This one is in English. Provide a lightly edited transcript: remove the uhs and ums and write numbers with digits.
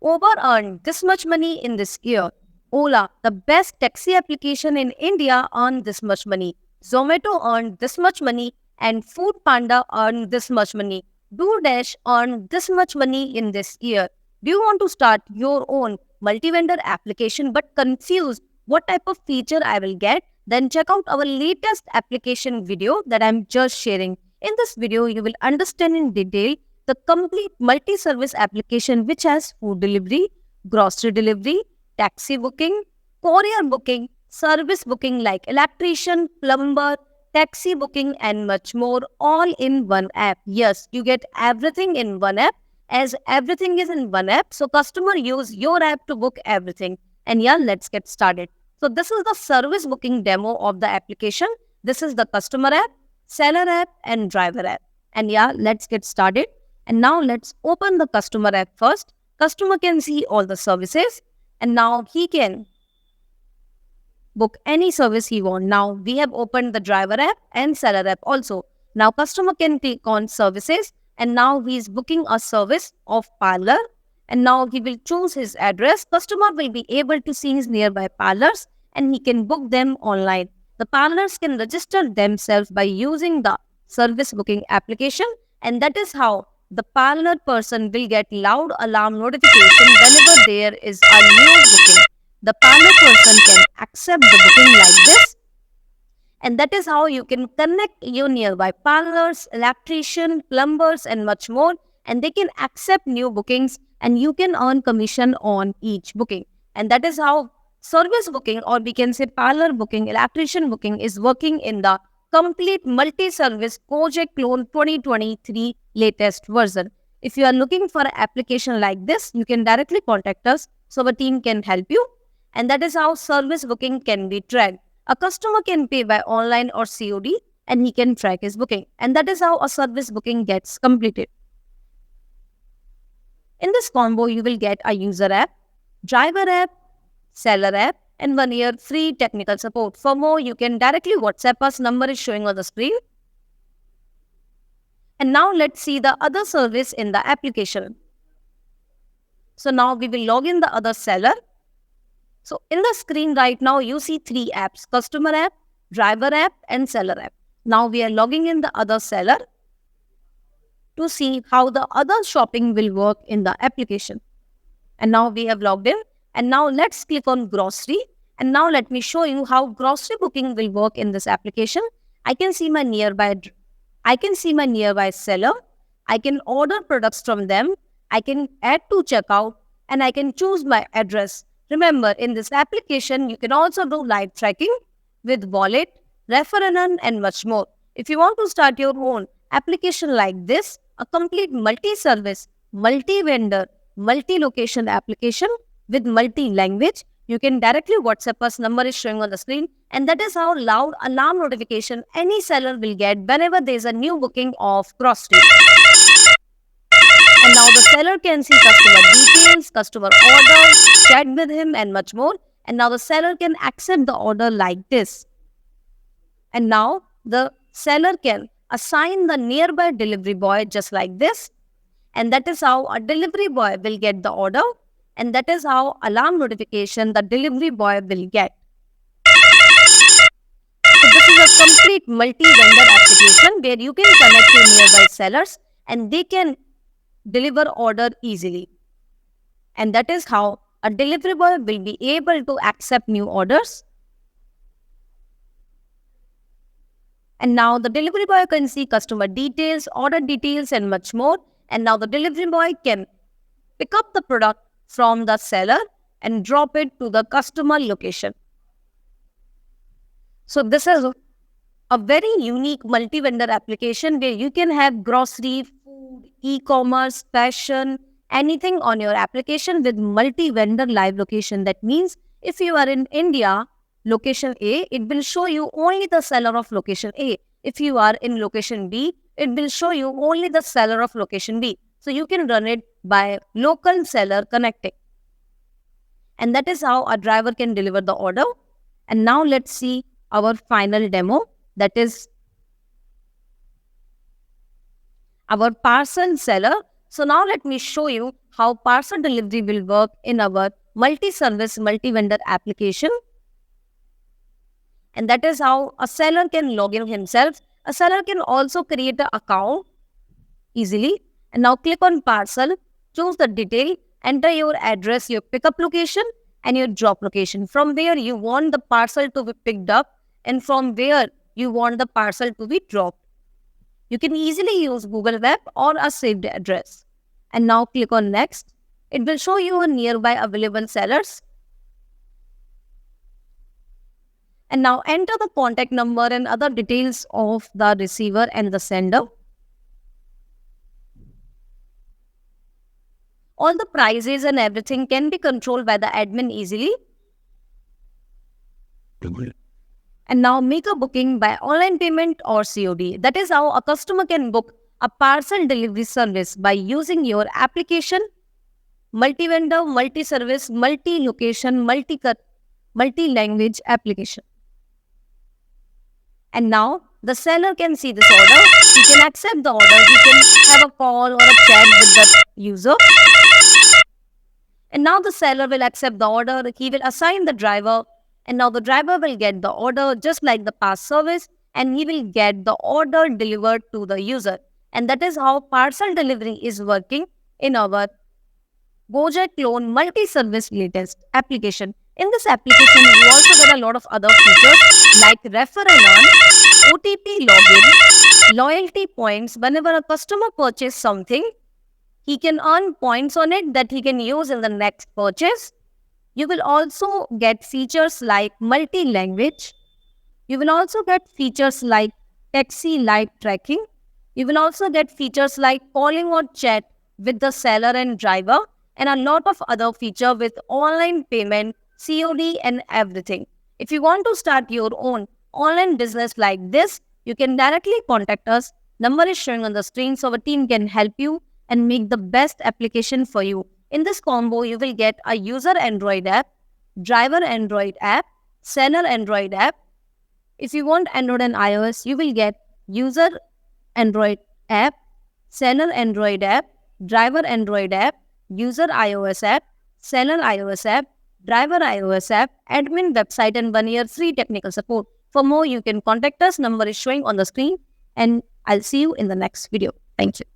Uber earned this much money in this year. Ola, the best taxi application in India, earned this much money. Zomato earned this much money, and Food Panda earned this much money. DoorDash earned this much money in this year. Do you want to start your own multi-vendor application but confused what type of feature I will get? Then check out our latest application video that I'm just sharing. In this video, you will understand in detail the complete multi-service application which has food delivery, grocery delivery, taxi booking, courier booking, service booking like electrician, plumber, taxi booking and much more, all in one app. Yes, you get everything in one app. As everything is in one app, so customer use your app to book everything. And yeah, let's get started. So this is the service booking demo of the application. This is the customer app, seller app and driver app. And yeah, let's get started. And now let's open the customer app first. Customer can see all the services and now he can book any service he wants. Now we have opened the driver app and seller app also. Now customer can click on services and now he is booking a service of parlor and now he will choose his address. Customer will be able to see his nearby parlors and he can book them online. The parlors can register themselves by using the service booking application, and that is how the parlor person will get loud alarm notification whenever there is a new booking. The parlor person can accept the booking like this, and that is how you can connect your nearby parlors, electrician, plumbers and much more, and they can accept new bookings and you can earn commission on each booking. And that is how service booking, or we can say parlor booking, electrician booking, is working in the complete multi-service Gojek clone 2023 latest version. If you are looking for an application like this, you can directly contact us so our team can help you. And that is how service booking can be tracked. A customer can pay by online or COD and he can track his booking. And that is how a service booking gets completed. In this combo, you will get a user app, driver app, seller app, and 1 year free technical support. For more, you can directly WhatsApp us. Number is showing on the screen. And now let's see the other service in the application. So now we will log in the other seller. So in the screen right now, you see 3 apps: customer app, driver app, and seller app. Now we are logging in the other seller to see how the other shopping will work in the application. And now we have logged in. And now let's click on grocery. And now let me show you how grocery booking will work in this application. I can see my nearby seller. I can order products from them. I can add to checkout and I can choose my address. Remember, in this application, you can also do live tracking with wallet, refer and earn, and much more. If you want to start your own application like this, a complete multi-service, multi-vendor, multi-location application with multi-language, you can directly WhatsApp us. Number is showing on the screen. And that is how loud alarm notification any seller will get whenever there is a new booking of grocery. And now the seller can see customer details, customer order, chat with him and much more. And now the seller can accept the order like this. And now the seller can assign the nearby delivery boy just like this. And that is how a delivery boy will get the order. And that is how alarm notification the delivery boy will get. So this is a complete multi-vendor application where you can connect to nearby sellers and they can deliver order easily. And that is how a delivery boy will be able to accept new orders. And now the delivery boy can see customer details, order details and much more. And now the delivery boy can pick up the product from the seller and drop it to the customer location. So this is a very unique multi-vendor application where you can have grocery, food, e-commerce, fashion, anything on your application with multi-vendor live location. That means if you are in India, location A, it will show you only the seller of location A. If you are in location B, it will show you only the seller of location B. So you can run it by local seller connecting. And that is how a driver can deliver the order. And now let's see our final demo, that is our parcel seller. So now let me show you how parcel delivery will work in our multi-service, multi-vendor application. And that is how a seller can log in himself. A seller can also create an account easily. And now click on parcel, choose the detail, enter your address, your pickup location and your drop location. From where you want the parcel to be picked up and from where you want the parcel to be dropped. You can easily use Google Map or a saved address. And now click on next. It will show you a nearby available sellers. And now enter the contact number and other details of the receiver and the sender. All the prices and everything can be controlled by the admin easily. And now make a booking by online payment or COD. That is how a customer can book a parcel delivery service by using your application, multi-vendor, multi-service, multi-location, multi-language application. And now the seller can see this order. He can accept the order. He can have a call or a chat with the user. And now the seller will accept the order. He will assign the driver. And now the driver will get the order just like the past service. And he will get the order delivered to the user. And that is how parcel delivery is working in our gojekclone multi-service latest application. In this application, you also get a lot of other features like refer and earn, OTP login, loyalty points. Whenever a customer purchases something, he can earn points on it that he can use in the next purchase. You will also get features like multi-language. You will also get features like taxi live tracking. You will also get features like calling or chat with the seller and driver and a lot of other features with online payment, COD and everything. If you want to start your own online business like this, you can directly contact us. Number is showing on the screen so our team can help you and make the best application for you. In this combo, you will get a user Android app, driver Android app, seller Android app. If you want Android and iOS, you will get user Android app, seller Android app, driver Android app, user iOS app, seller iOS app, driver iOS app, admin website and 1 year free technical support. For more, you can contact us. Number is showing on the screen and I'll see you in the next video. Thank you.